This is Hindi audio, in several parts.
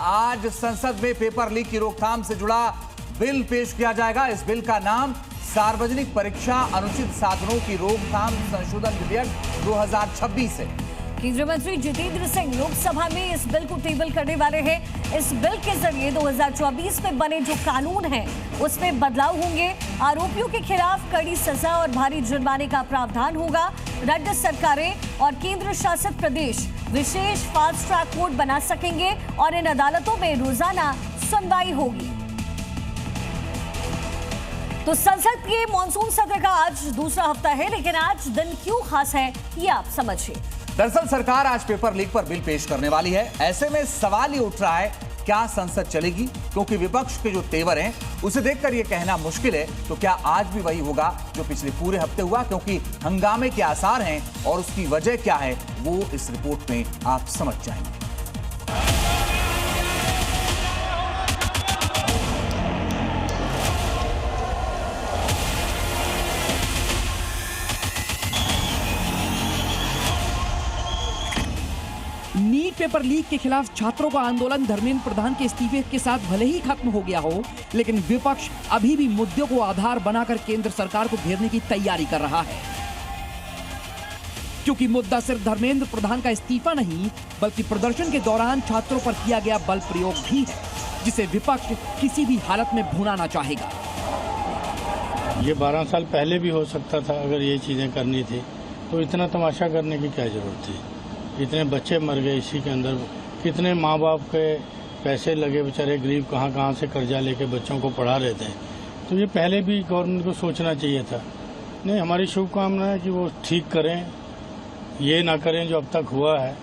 आज संसद में पेपर लीक की रोकथाम से जुड़ा बिल पेश किया जाएगा। इस बिल का नाम सार्वजनिक परीक्षा अनुचित साधनों की रोकथाम संशोधन विधेयक 2026 है। केंद्रीय मंत्री जितेंद्र सिंह लोकसभा में इस बिल को टेबल करने वाले हैं। इस बिल के जरिए 2024 में बने जो कानून हैं उसमें बदलाव होंगे। आरोपियों के खिलाफ कड़ी सजा और भारी जुर्माने का प्रावधान होगा। राज्य सरकारें और केंद्र शासित प्रदेश विशेष फास्ट ट्रैक कोर्ट बना सकेंगे और इन अदालतों में रोजाना सुनवाई होगी। तो संसद के मॉनसून सत्र का आज दूसरा हफ्ता है, लेकिन आज दिन क्यों खास है ये आप समझिए। दरअसल सरकार आज पेपर लीक पर बिल पेश करने वाली है। ऐसे में सवाल ये उठ रहा है, क्या संसद चलेगी? क्योंकि विपक्ष के जो तेवर हैं उसे देखकर यह कहना मुश्किल है। तो क्या आज भी वही होगा जो पिछले पूरे हफ्ते हुआ? क्योंकि हंगामे के आसार हैं और उसकी वजह क्या है वो इस रिपोर्ट में आप समझ जाएंगे। नीट पेपर लीक के खिलाफ छात्रों का आंदोलन धर्मेंद्र प्रधान के इस्तीफे के साथ भले ही खत्म हो गया हो, लेकिन विपक्ष अभी भी मुद्दों को आधार बनाकर केंद्र सरकार को घेरने की तैयारी कर रहा है। क्योंकि मुद्दा सिर्फ धर्मेंद्र प्रधान का इस्तीफा नहीं, बल्कि प्रदर्शन के दौरान छात्रों पर किया गया बल प्रयोग भी है, जिसे विपक्ष किसी भी हालत में भुनाना चाहेगा। ये 12 साल पहले भी हो सकता था। अगर ये चीजें करनी थी तो इतना तमाशा करने की क्या जरूरत थी? इतने बच्चे मर गए इसी के अंदर, कितने माँ बाप के पैसे लगे, बेचारे गरीब कहाँ से कर्जा लेके बच्चों को पढ़ा रहे थे। तो ये पहले भी गवर्नमेंट को सोचना चाहिए था। नहीं, हमारी शुभकामना है कि वो ठीक करें, ये ना करें जो अब तक हुआ है,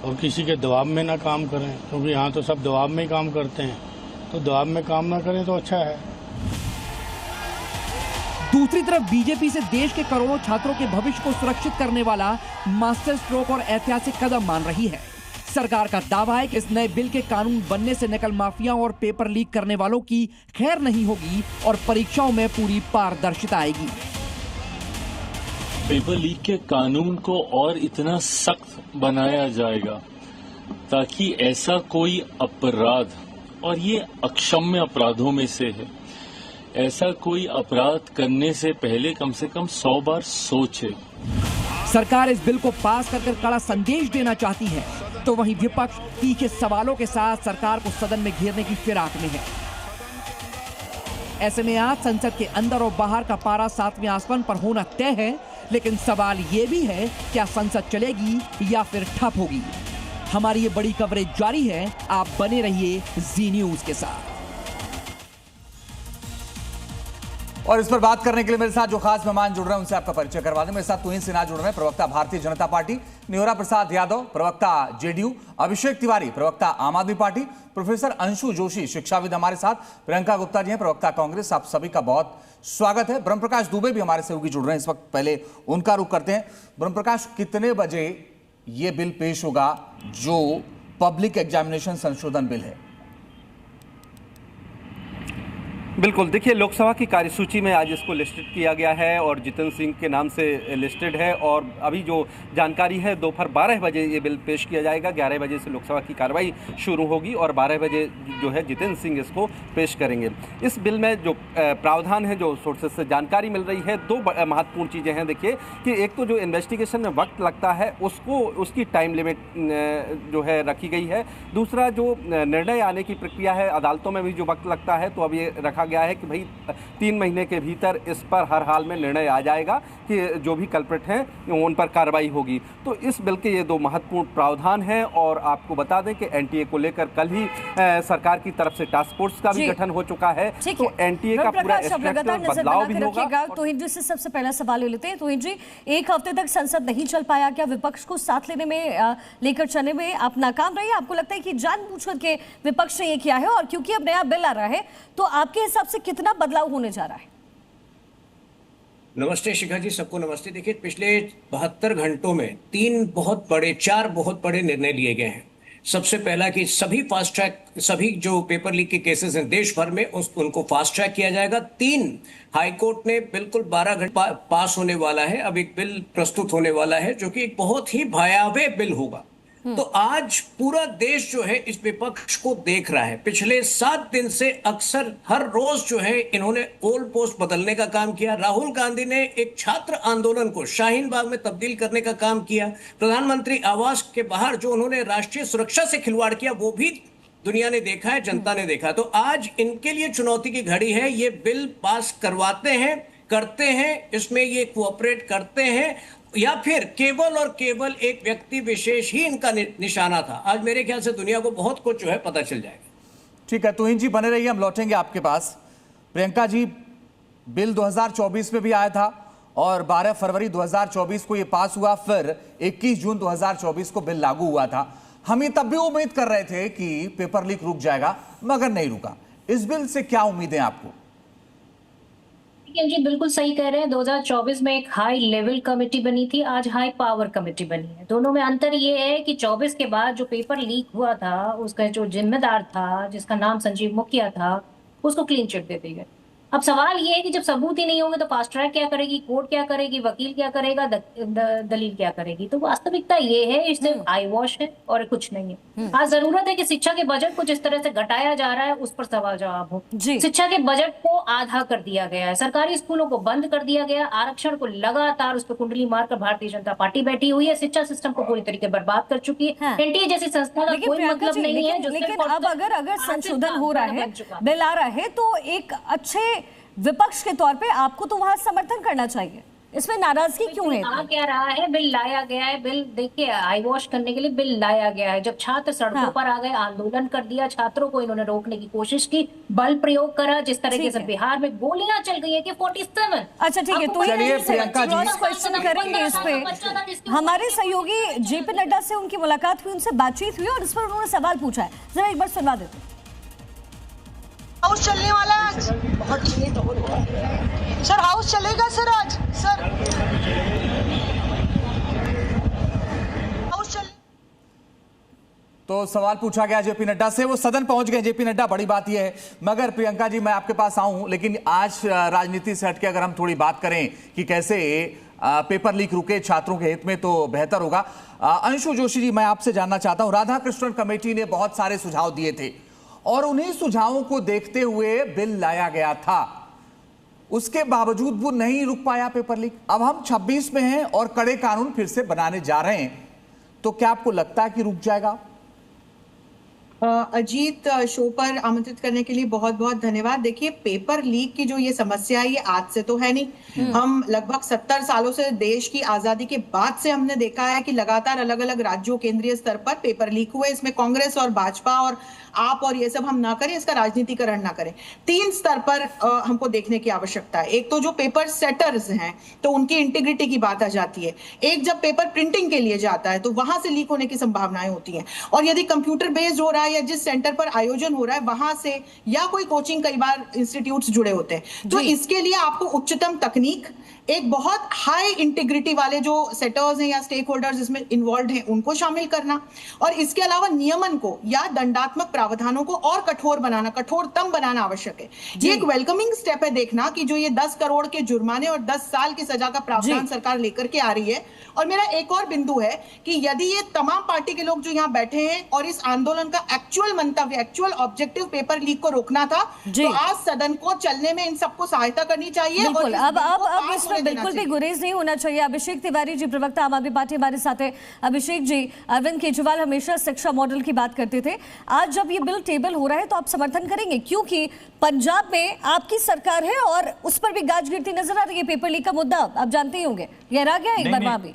और किसी के दबाव में ना काम करें, क्योंकि यहाँ तो सब दबाव में ही काम करते हैं। तो दबाव में काम ना करें तो अच्छा है। दूसरी तरफ बीजेपी से देश के करोड़ों छात्रों के भविष्य को सुरक्षित करने वाला मास्टर स्ट्रोक और ऐतिहासिक कदम मान रही है। सरकार का दावा है कि इस नए बिल के कानून बनने से नकल माफिया और पेपर लीक करने वालों की खैर नहीं होगी और परीक्षाओं में पूरी पारदर्शिता आएगी। पेपर लीक के कानून को और इतना सख्त बनाया जाएगा ताकि ऐसा कोई अपराध, और ये अक्षम्य अपराधों में से है, ऐसा कोई अपराध करने से पहले कम से कम 100 बार सोचे। सरकार इस बिल को पास कर कड़ा संदेश देना चाहती है, तो वहीं विपक्ष तीखे सवालों के साथ सरकार को सदन में घेरने की फिराक में है। ऐसे में आज संसद के अंदर और बाहर का पारा 7वें आसमान पर होना तय है, लेकिन सवाल ये भी है, क्या संसद चलेगी या फिर ठप होगी? हमारी ये बड़ी कवरेज जारी है, आप बने रहिए जी न्यूज के साथ। और इस पर बात करने के लिए मेरे साथ जो खास मेहमान जुड़ रहे हैं उनसे आपका परिचय करवा दें। मेरे साथ तुहिन सिन्हा जुड़ रहे हैं, प्रवक्ता भारतीय जनता पार्टी, निहोरा प्रसाद यादव प्रवक्ता जेडीयू, अभिषेक तिवारी प्रवक्ता आम आदमी पार्टी, प्रोफेसर अंशु जोशी शिक्षाविद हमारे साथ, प्रियंका गुप्ता जी हैं प्रवक्ता कांग्रेस। आप सभी का बहुत स्वागत है। ब्रह्म प्रकाश दुबे भी हमारे सहयोगी जुड़ रहे हैं इस वक्त, पहले उनका रुख करते हैं। ब्रह्म प्रकाश, कितने बजे ये बिल पेश होगा जो पब्लिक एग्जामिनेशन संशोधन बिल है? बिल्कुल, देखिए लोकसभा की कार्यसूची में आज इसको लिस्टेड किया गया है और जितेंद्र सिंह के नाम से लिस्टेड है। और अभी जो जानकारी है, दोपहर 12 बजे ये बिल पेश किया जाएगा। 11 बजे से लोकसभा की कार्रवाई शुरू होगी और 12 बजे जो है जितेंद्र सिंह इसको पेश करेंगे। इस बिल में जो प्रावधान है, जो सोर्सेज से जानकारी मिल रही है, 2 महत्वपूर्ण चीज़ें हैं। देखिए कि एक तो जो इन्वेस्टिगेशन में वक्त लगता है उसकी टाइम लिमिट जो है रखी गई है। दूसरा जो निर्णय आने की प्रक्रिया है, अदालतों में भी जो वक्त लगता है, तो अब ये रखा गया है कि भाई 3 महीने के भीतर इस पर हर हाल में निर्णय आ जाएगा कि जो भी कल्प्रिट हैं उन पर कार्रवाई होगी। तो इस बिल के ये 2 महत्वपूर्ण प्रावधान हैं। और आपको बता दें कि एनटीए को लेकर कल ही सरकार की तरफ से टास्क फोर्स का भी गठन हो चुका है। तो एनटीए का पूरा बदलाव भी होगा। तोहिन जी से सबसे पहला सवाल ले लेते हैं। तोहिन जी, एक हफ्ते तक संसद नहीं चल पाया, क्या विपक्ष को साथ लेने में लेकर चलने में आप नाकाम रहे? आपको लगता है कि जानबूझकर के विपक्ष ने ये किया है? और क्योंकि अब नया बिल आ रहा है, तो आपके हिसाब से कितना बदलाव होने जा रहा है? नमस्ते शिखा जी, सबको नमस्ते। देखिए, पिछले 72 घंटों में 4 बहुत बड़े निर्णय लिए गए हैं। सबसे पहला कि सभी जो पेपर लीक के केसेस हैं देश भर में उनको फास्ट ट्रैक किया जाएगा। 3 हाईकोर्ट ने बिल्कुल 12 घंटे पास होने वाला है। अब एक बिल प्रस्तुत होने वाला है जो कि एक बहुत ही भयावह बिल होगा। तो आज पूरा देश जो है इस विपक्ष को देख रहा है। पिछले 7 दिन से अक्सर हर रोज जो है इन्होंने गोल पोस्ट बदलने का काम किया। राहुल गांधी ने एक छात्र आंदोलन को शाहीन बाग में तब्दील करने का काम किया। प्रधानमंत्री आवास के बाहर जो उन्होंने राष्ट्रीय सुरक्षा से खिलवाड़ किया वो भी दुनिया ने देखा है, जनता ने देखा। तो आज इनके लिए चुनौती की घड़ी है। ये बिल पास करवाते हैं, करते हैं, इसमें ये कोऑपरेट करते हैं, या फिर केवल और केवल एक व्यक्ति विशेष ही इनका निशाना था। आज मेरे ख्याल से दुनिया को बहुत कुछ जो है पता चल जाएगा। ठीक है, तुहिन जी बने रहिए, हम लौटेंगे आपके पास। प्रियंका जी, बिल 2024 में भी आया था और 12 फरवरी 2024 को ये पास हुआ, फिर 21 जून 2024 को बिल लागू हुआ था। हम ये तब भी उम्मीद कर रहे थे कि पेपर लीक रुक जाएगा, मगर नहीं रुका। इस बिल से क्या उम्मीदें आपको? जी बिल्कुल सही कह रहे हैं। 2024 में एक हाई लेवल कमेटी बनी थी, आज हाई पावर कमेटी बनी है। दोनों में अंतर ये है कि 24 के बाद जो पेपर लीक हुआ था उसका जो जिम्मेदार था, जिसका नाम संजीव मुखिया था, उसको क्लीन चिट दे दी गई। अब सवाल ये है कि जब सबूत ही नहीं होंगे तो फास्ट ट्रैक क्या करेगी, कोर्ट क्या करेगी, वकील क्या करेगा, दलील क्या करेगी। तो वास्तविकता ये है, इससे आई वॉश है और कुछ नहीं है। आज जरूरत है कि शिक्षा के बजट को जिस तरह से घटाया जा रहा है उस पर सवाल जवाब हो। शिक्षा के बजट को आधा कर दिया गया है, सरकारी स्कूलों को बंद कर दिया गया, आरक्षण को लगातार उस पर कुंडली मारकर भारतीय जनता पार्टी बैठी हुई है, शिक्षा सिस्टम को पूरी तरीके बर्बाद कर चुकी है। एनटीए जैसी संस्था का कोई मतलब नहीं है। लेकिन अब अगर संशोधन हो रहा है, बिल आ रहा है, तो एक अच्छे विपक्ष के तौर पे आपको तो वहां समर्थन करना चाहिए। इसमें नाराजगी क्यों है? आ क्या रहा है, बिल लाया गया है। बिल देखिए, आई वॉश करने के लिए बिल लाया गया है। जब छात्र सड़कों पर आ गए, आंदोलन कर दिया, छात्रों को इन्होंने रोकने की कोशिश की, बल प्रयोग करा, जिस तरीके से बिहार में गोलियां चल गई है कि 47। अच्छा ठीक है, तो चलिए प्रियंका जी क्वेश्चन करेंगे इस पे। हमारे सहयोगी जेपी नड्डा से उनकी मुलाकात हुई, उनसे बातचीत हुई और इस पर उन्होंने सवाल पूछा है, जरा एक बार सुनवा देते हैं। हाउस चलने वाला है आज, बहुत लेट हो रहा है सर। हाउस चलेगा सर आज? सर हाउस चल। तो सवाल पूछा गया जेपी नड्डा से, वो सदन पहुंच गए जेपी नड्डा, बड़ी बात यह है। मगर प्रियंका जी, मैं आपके पास आऊं, लेकिन आज राजनीति से हटके अगर हम थोड़ी बात करें कि कैसे पेपर लीक रुके छात्रों के हित में, तो बेहतर होगा। अंशु जोशी जी, मैं आपसे जानना चाहता हूं, राधाकृष्णन कमेटी ने बहुत सारे सुझाव दिए थे और उन्हीं सुझावों को देखते हुए बिल लाया गया था। उसके बावजूद वो नहीं रुक पाया पेपर लीक। अब हम 26 में हैं और कड़े कानून फिर से बनाने जा रहे हैं, तो क्या आपको लगता है कि रुक जाएगा? अजीत शो पर आमंत्रित करने के लिए बहुत बहुत धन्यवाद। देखिए, पेपर लीक की जो ये समस्या है, ये आज से तो है नहीं। हम लगभग 70 सालों से, देश की आजादी के बाद से हमने देखा है कि लगातार अलग अलग राज्यों, केंद्रीय स्तर पर पेपर लीक हुए। इसमें कांग्रेस और भाजपा और आप और ये सब हम ना करें, इसका राजनीतिकरण ना करें। 3 स्तर पर हमको देखने की आवश्यकता है। एक तो जो पेपर सेटर्स हैं, तो उनकी इंटीग्रिटी की बात आ जाती है। एक जब पेपर प्रिंटिंग के लिए जाता है तो वहां से लीक होने की संभावनाएं होती हैं। और यदि कंप्यूटर बेस्ड हो रहा है या जिस सेंटर पर आयोजन हो रहा है वहां से, या कोई कोचिंग, कई बार इंस्टीट्यूट्स जुड़े होते हैं, तो इसके लिए आपको उच्चतम तकनीक, एक बहुत हाई इंटीग्रिटी वाले जो सेटर्स हैं या स्टेक होल्डर्स इसमें इन्वॉल्व हैं, उनको शामिल करना, और इसके अलावा नियमन को या दंडात्मक प्रावधानों को और कठोर बनाना, कठोरतम बनाना आवश्यक है। ये एक वेलकमिंग स्टेप है देखना कि जो ये 10 करोड़ के जुर्माने और 10 साल की सजा का प्रावधान सरकार लेकर के आ रही है। और मेरा एक और बिंदु है कि यदि ये तमाम पार्टी के लोग जो यहाँ बैठे हैं और इस आंदोलन का एक्चुअल मंतव्य, एक्चुअल ऑब्जेक्टिव पेपर लीक को रोकना था, तो आज सदन को चलने में इन सबको सहायता करनी चाहिए। और अब बिल्कुल भी गुरेज नहीं होना चाहिए। अभिषेक तिवारी जी, प्रवक्ता आम आदमी पार्टी, हमारे साथ है। अभिषेक जी, अरविंद केजरीवाल हमेशा शिक्षा मॉडल की बात करते थे। आज जब ये बिल टेबल हो रहा है तो आप समर्थन करेंगे? क्योंकि पंजाब में आपकी सरकार है और उस पर भी गाज गिरती नजर आ रही है। पेपर लीक का मुद्दा आप जानते ही होंगे, गहरा गया एक बार वहां भी।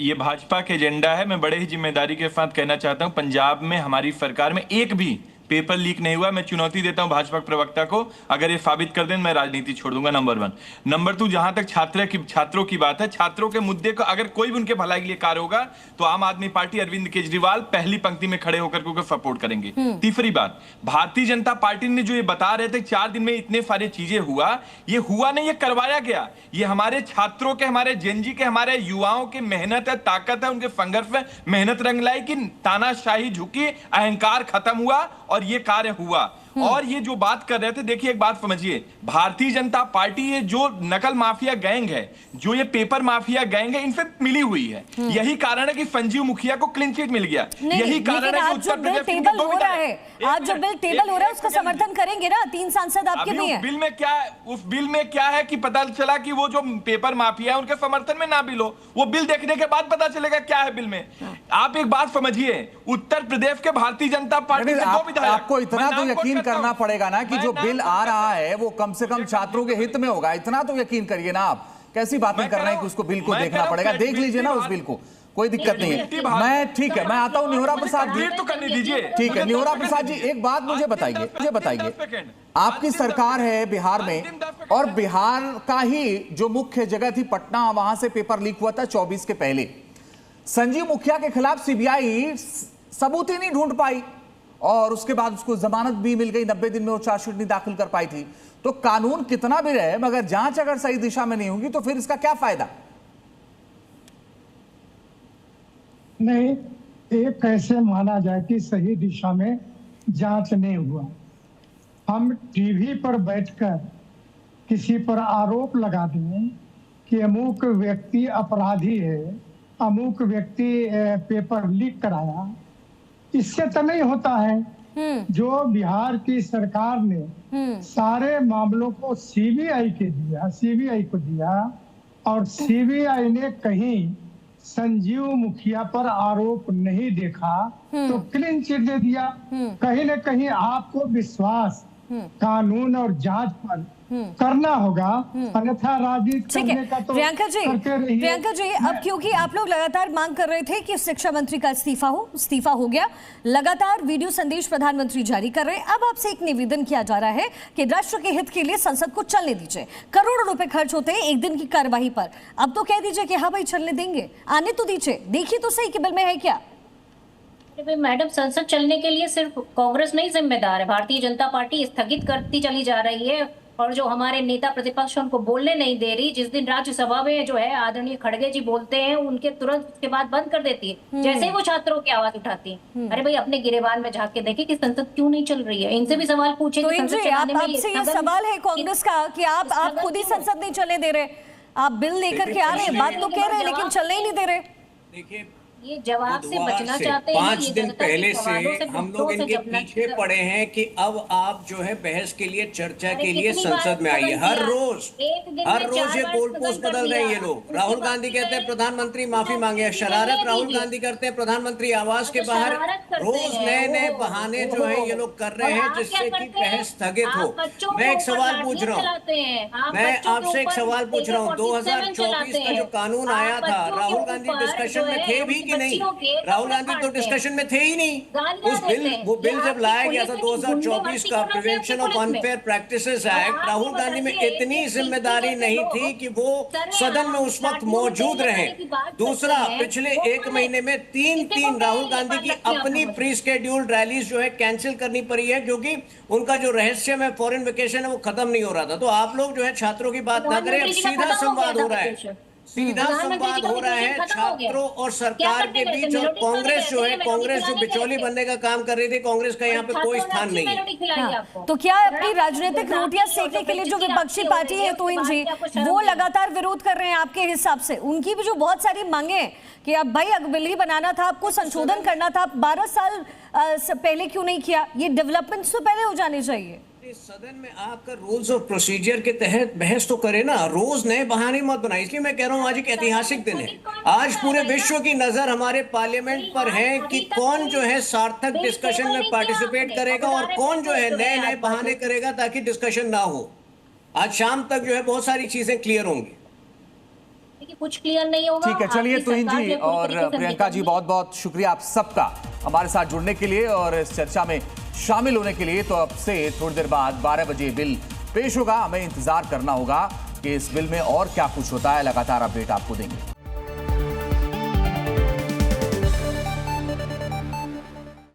ये भाजपा के एजेंडा है। मैं बड़े ही जिम्मेदारी के साथ कहना चाहता हूं, पंजाब में हमारी सरकार में एक भी पेपर लीक नहीं हुआ। मैं चुनौती देता हूं भाजपा प्रवक्ता को, अगर ये साबित कर दें मैं राजनीति छोड़ दूंगा। नंबर 1। नंबर 2, जहां तक छात्रों की बात है, छात्रों के मुद्दे को अगर कोई भी उनके भलाई के लिए कार्य होगा तो आम आदमी पार्टी, अरविंद केजरीवाल पहली पंक्ति में खड़े होकर उनको सपोर्ट करेंगे। तीसरी बात, भारतीय जनता पार्टी ने जो ये बता रहे थे 4 दिन में इतने सारी चीजें हुआ, ये हुआ नहीं, ये करवाया गया। ये हमारे छात्रों के, हमारे जेनजी के, हमारे युवाओं के मेहनत है, ताकत है, उनके संघर्ष में मेहनत रंग लाई कि तानाशाही झुकी, अहंकार खत्म हुआ और ये कार्य हुआ। और ये जो बात कर रहे थे, देखिए एक बात समझिए, भारतीय जनता पार्टी ये जो नकल माफिया गैंग है, जो ये पेपर माफिया गैंग है, इनसे मिली हुई है। यही कारण है कि संजीव मुखिया को क्लीन चिट मिल गया। यही कारण है कि उत्तर प्रदेश टेबल हो रहा है, आज जो बिल टेबल हो रहा है उसका समर्थन करेंगे ना, 3 सांसद आपके भी हैं। बिल में क्या, उस बिल में क्या है कि पता चला कि वो जो पेपर माफिया है उनके समर्थन में ना बिल हो, वो बिल देखने के बाद पता चलेगा क्या है बिल में। आप एक बात समझिए, उत्तर प्रदेश के भारतीय जनता पार्टी के 2 विधायक, आपको इतना तो यकीन करना पड़ेगा ना कि जो बिल आ रहा है वो कम से कम छात्रों के हित में होगा, इतना तो यकीन करिए ना। आप कैसी बातें कर रहे हैं कि उसको बिल को देखना पड़ेगा, देख लीजिए ना उस बिल को, कोई दिक्कत नहीं है। मैं ठीक है, मैं आता हूं निहोरा प्रसाद जी, तो करने दीजिए। ठीक है निहोरा प्रसाद जी, एक बात मुझे बताइए, आपकी सरकार है बिहार में, और बिहार का ही जो मुख्य जगह थी पटना, वहां से पेपर लीक हुआ था 24 के पहले। संजीव मुखिया के खिलाफ सीबीआई सबूत ही नहीं ढूंढ पाई और उसके बाद उसको जमानत भी मिल गई, 90 दिन में वो चार्जशीट नहीं दाखिल कर पाई थी। तो कानून कितना भी रहे, मगर जांच अगर सही दिशा में नहीं होगी तो फिर इसका क्या फायदा? नहीं, एक कैसे माना जाए कि सही दिशा में जांच नहीं हुआ। हम टीवी पर बैठकर किसी पर आरोप लगा दें कि अमुक व्यक्ति अपराधी है, अमुक व्यक्ति पेपर लीक कराया, इससे तो नहीं होता है। जो बिहार की सरकार ने सारे मामलों को सीबीआई को दिया और सीबीआई ने कहीं संजीव मुखिया पर आरोप नहीं देखा तो क्लीन चिट दे दिया। कहीं न कहीं आपको विश्वास कानून और जांच पर करना होगा, अन्यथा राजनीति करने का तो प्रियंका जी, अब क्योंकि आप लोग लगातार मांग कर रहे थे कि शिक्षा मंत्री का इस्तीफा हो गया, लगातार वीडियो संदेश प्रधानमंत्री जारी कर रहे हैं। अब आपसे एक निवेदन किया जा रहा है कि राष्ट्र के हित के लिए संसद को चलने दीजिए। करोड़ों रुपए खर्च होते हैं एक दिन की कार्यवाही पर, अब तो कह दीजिए कि हाँ भाई चलने देंगे, आने तो दीजिए, देखिए तो सही कि बिल में है क्या। मैडम, संसद चलने के लिए सिर्फ कांग्रेस नहीं जिम्मेदार है, भारतीय जनता पार्टी स्थगित करती चली जा रही है और जो हमारे नेता प्रतिपक्ष उनको बोलने नहीं दे रही। जिस दिन राज्यसभा में जो है आदरणीय खड़गे जी बोलते हैं, उनके तुरंत उसके बाद बंद कर देती है, जैसे ही वो छात्रों की आवाज उठाती है। अरे भाई, अपने गिरेबान में झांक के देखें कि संसद क्यों नहीं चल रही है। इनसे भी सवाल पूछे। तो आपसे ये सवाल है कांग्रेस का कि आप खुद ही संसद नहीं चलने दे रहे, आप बिल लेकर के आ रहे हैं, बात तो कह रहे हैं लेकिन चलने ही नहीं दे रहे। देखिए, ये जवाब से बचना चाहते हैं। 5 दिन पहले से हम लोग इनके पीछे पड़े हैं कि अब आप जो है बहस के लिए, चर्चा के लिए संसद में आइए। हर रोज ये गोल पोस्ट बदल रहे हैं ये लोग। राहुल गांधी कहते हैं प्रधानमंत्री माफी मांगे, शरारत राहुल गांधी करते हैं प्रधानमंत्री आवास के बाहर। रोज नए बहाने जो है ये लोग कर रहे हैं जिससे कि बहस स्थगित हो। मैं एक सवाल पूछ रहा हूँ, मैं आपसे एक सवाल पूछ रहा हूँ, 2024 का जो कानून आया था, राहुल गांधी डिस्कशन में थे भी नहीं? राहुल गांधी तो डिस्कशन में थे ही नहीं। वो बिल जब लाया गया था 2024 का, prevention of unfair practices act, Rahul Gandhi में इतनी जिम्मेदारी नहीं थी कि वो सदन में उस वक्त मौजूद रहे। दूसरा, पिछले 1 महीने में 3 राहुल गांधी की अपनी प्री शेड्यूल्ड रैलीज जो है कैंसिल करनी पड़ी है, क्योंकि उनका जो रहस्यमय फॉरेन वेकेशन है वो खत्म नहीं हो रहा था। तो आप लोग जो है छात्रों की बात ना करें, अब सीधा संवाद हो रहा है, सीधा संवाद हो रहा है छात्रों और सरकार के बीच। और कांग्रेस जो है, कांग्रेस जो बिचौली बनने का काम कर रही थी, कांग्रेस का यहाँ पे कोई स्थान नहीं है। तो क्या अपनी राजनीतिक रोटियां सेकने के लिए जो विपक्षी पार्टी है तुहिन जी, वो लगातार विरोध कर रहे हैं आपके हिसाब से? उनकी भी जो बहुत सारी मांगे हैं कि अब भाई बिल ही बनाना था, आपको संशोधन करना था, 12 साल पहले क्यों नहीं किया? ये डेवलपमेंट तो पहले हो जाने चाहिए। सदन में आकर रूल्स और प्रोसीजर के तहत बहस तो करे ना, रोज नए बहाने मत बनाए। इसलिए मैं कह रहा हूँ आज एक ऐतिहासिक दिन है। आज पूरे विश्व की नजर हमारे पार्लियामेंट पर है कि कौन जो है सार्थक डिस्कशन में पार्टिसिपेट करेगा और कौन जो है नए बहाने करेगा ताकि डिस्कशन ना हो। आज शाम तक जो है बहुत सारी चीजें क्लियर होंगी। कुछ क्लियर नहीं होगा। ठीक है, चलिए तुहिन जी और प्रियंका जी, बहुत बहुत शुक्रिया आप सबका हमारे साथ जुड़ने के लिए और इस चर्चा में शामिल होने के लिए। तो अब से थोड़ी देर बाद 12 बजे बिल पेश होगा, हमें इंतजार करना होगा कि इस बिल में और क्या कुछ होता है। लगातार अपडेट आपको देंगे।